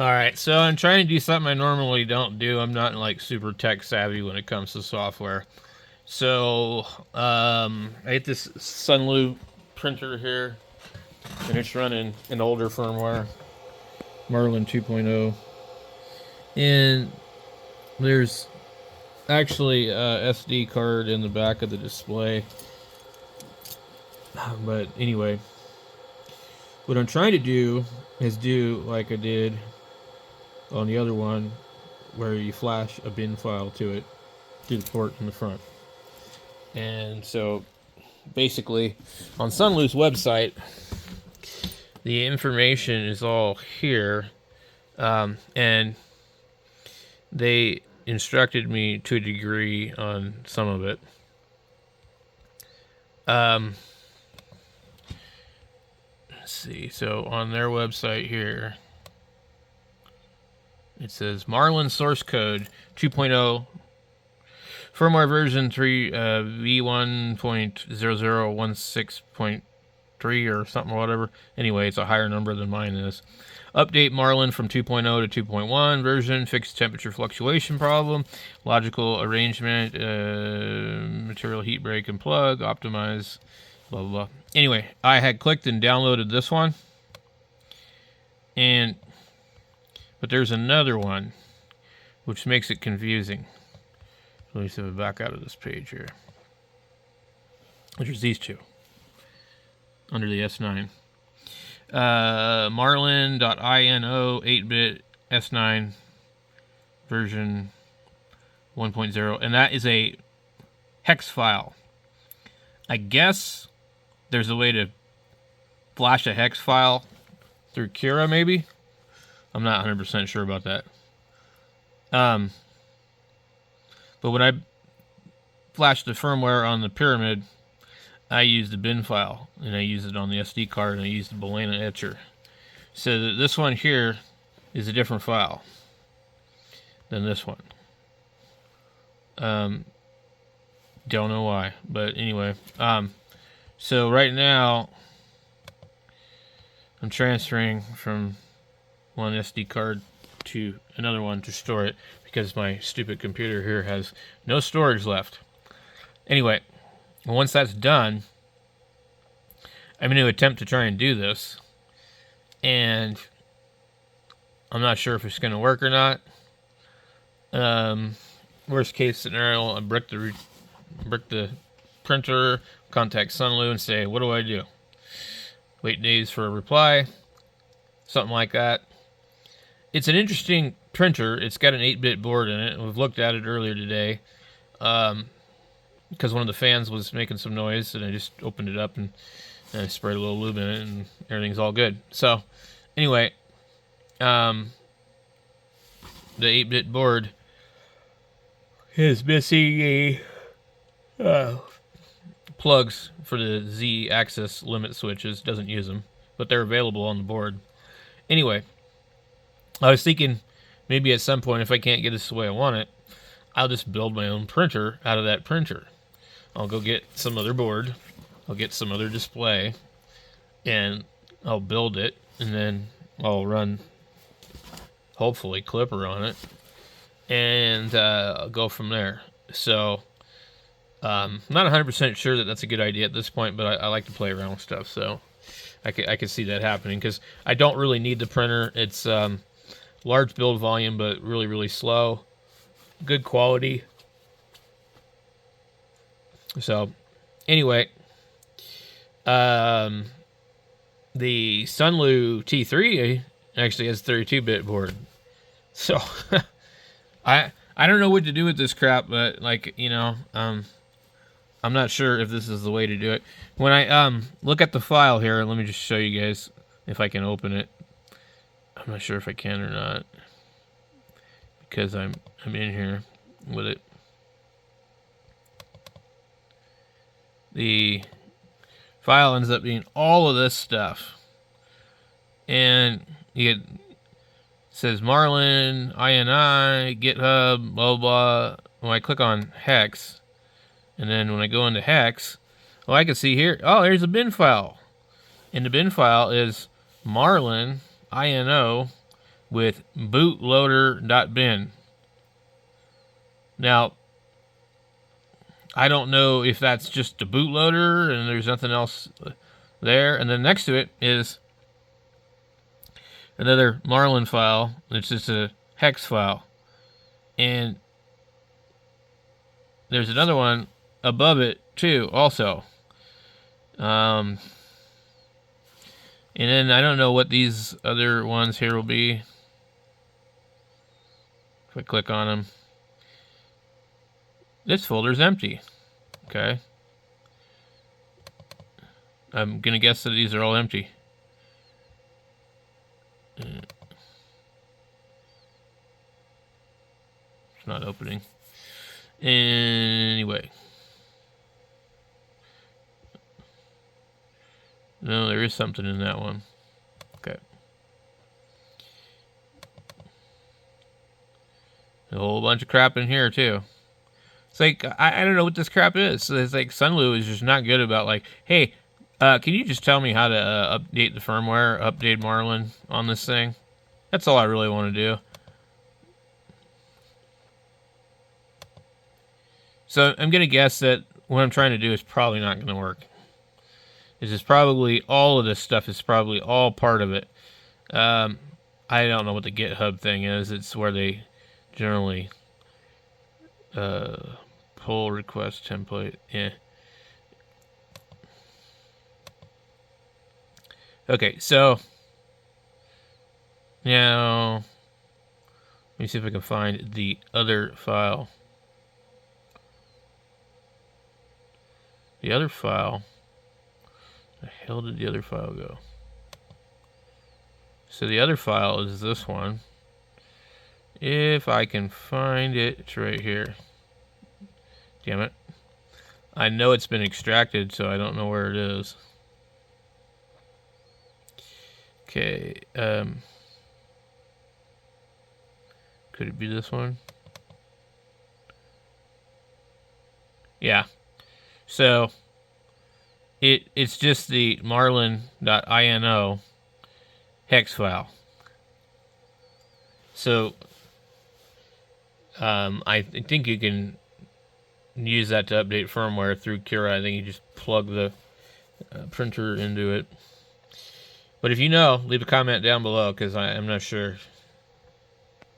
Alright, so I'm trying to do something I normally don't do. I'm not like super tech savvy when it comes to software. So, I hit this Sunlu printer here, and it's running an older firmware, Marlin 2.0. And there's actually a SD card in the back of the display. But anyway, what I'm trying to do is do like I did on the other one, where you flash a bin file to it through the port in the front. And so basically on Sunlu's website, the information is all here, and they instructed me to a degree on some of it. Let's see. So on their website here, it says Marlin source code 2.0, firmware version 3 v1.0016.3 or something or whatever. Anyway, it's a higher number than mine is. Update Marlin from 2.0 to 2.1 version, fixed temperature fluctuation problem, logical arrangement, material heat break and plug, optimize, blah, blah, blah. Anyway, I had clicked and downloaded this one, but there's another one, which makes it confusing. Let me see if I back out of this page here. Which is these two, under the S9. Marlin.ino 8-bit S9 version 1.0, and that is a hex file. I guess there's a way to flash a hex file through Kira, maybe? I'm not 100% sure about that. But when I flashed the firmware on the Pyramid, I used the bin file, and I used it on the SD card, and I used the Balena etcher. So this one here is a different file than this one. Don't know why, but anyway. So right now, I'm transferring from one SD card to another one to store it, because my stupid computer here has no storage left. Anyway, once that's done, I'm going to attempt to try and do this, and I'm not sure if it's going to work or not. Worst case scenario, I brick the printer, contact Sunlu and say, what do I do? Wait days for a reply, something like that. It's an interesting printer. It's got an 8-bit board in it. We've looked at it earlier today, because one of the fans was making some noise, and I just opened it up and I sprayed a little lube in it, and everything's all good. So, anyway, the 8-bit board is missing plugs for the Z-axis limit switches. Doesn't use them, but they're available on the board. Anyway, I was thinking maybe at some point, if I can't get this the way I want it, I'll just build my own printer out of that printer. I'll go get some other board, I'll get some other display, and I'll build it, and then I'll run, hopefully, Clipper on it, and I'll go from there. So, not 100% sure that that's a good idea at this point, but I like to play around with stuff, so I can see that happening, because I don't really need the printer. It's large build volume, but really, really slow. Good quality. So, anyway, the Sunlu T3 actually has 32-bit board. So, I don't know what to do with this crap, but, like, you know, I'm not sure if this is the way to do it. When I look at the file here, let me just show you guys if I can open it. I'm not sure if I can or not, because I'm in here with it. The file ends up being all of this stuff, and you get, says Marlin, INI, GitHub, blah, blah. When I click on hex, and then when I go into hex, oh, I can see here, oh, there's a bin file. And the bin file is Marlin, INO, with bootloader.bin. Now, I don't know if that's just a bootloader and there's nothing else there. And then next to it is another Marlin file. It's just a hex file. And there's another one above it too, also. And then I don't know what these other ones here will be. If I click on them, this folder's empty. Okay. I'm going to guess that these are all empty. It's not opening. Anyway. No, there is something in that one. Okay. A whole bunch of crap in here, too. It's like, I don't know what this crap is. So it's like Sunlu is just not good about like, hey, can you just tell me how to update the firmware, update Marlin on this thing? That's all I really want to do. So I'm going to guess that what I'm trying to do is probably not going to work. This is probably, all of this stuff is probably all part of it. I don't know what the GitHub thing is. It's where they generally pull request template. Yeah. Okay, so now let me see if I can find the other file. The other file. Where the hell did the other file go? So the other file is this one. If I can find it, it's right here. Damn it. I know it's been extracted, so I don't know where it is. Okay, could it be this one? Yeah. So it's just the marlin.ino hex file. So I think you can use that to update firmware through Cura. I think you just plug the printer into it. But if you know, leave a comment down below, because I'm not sure.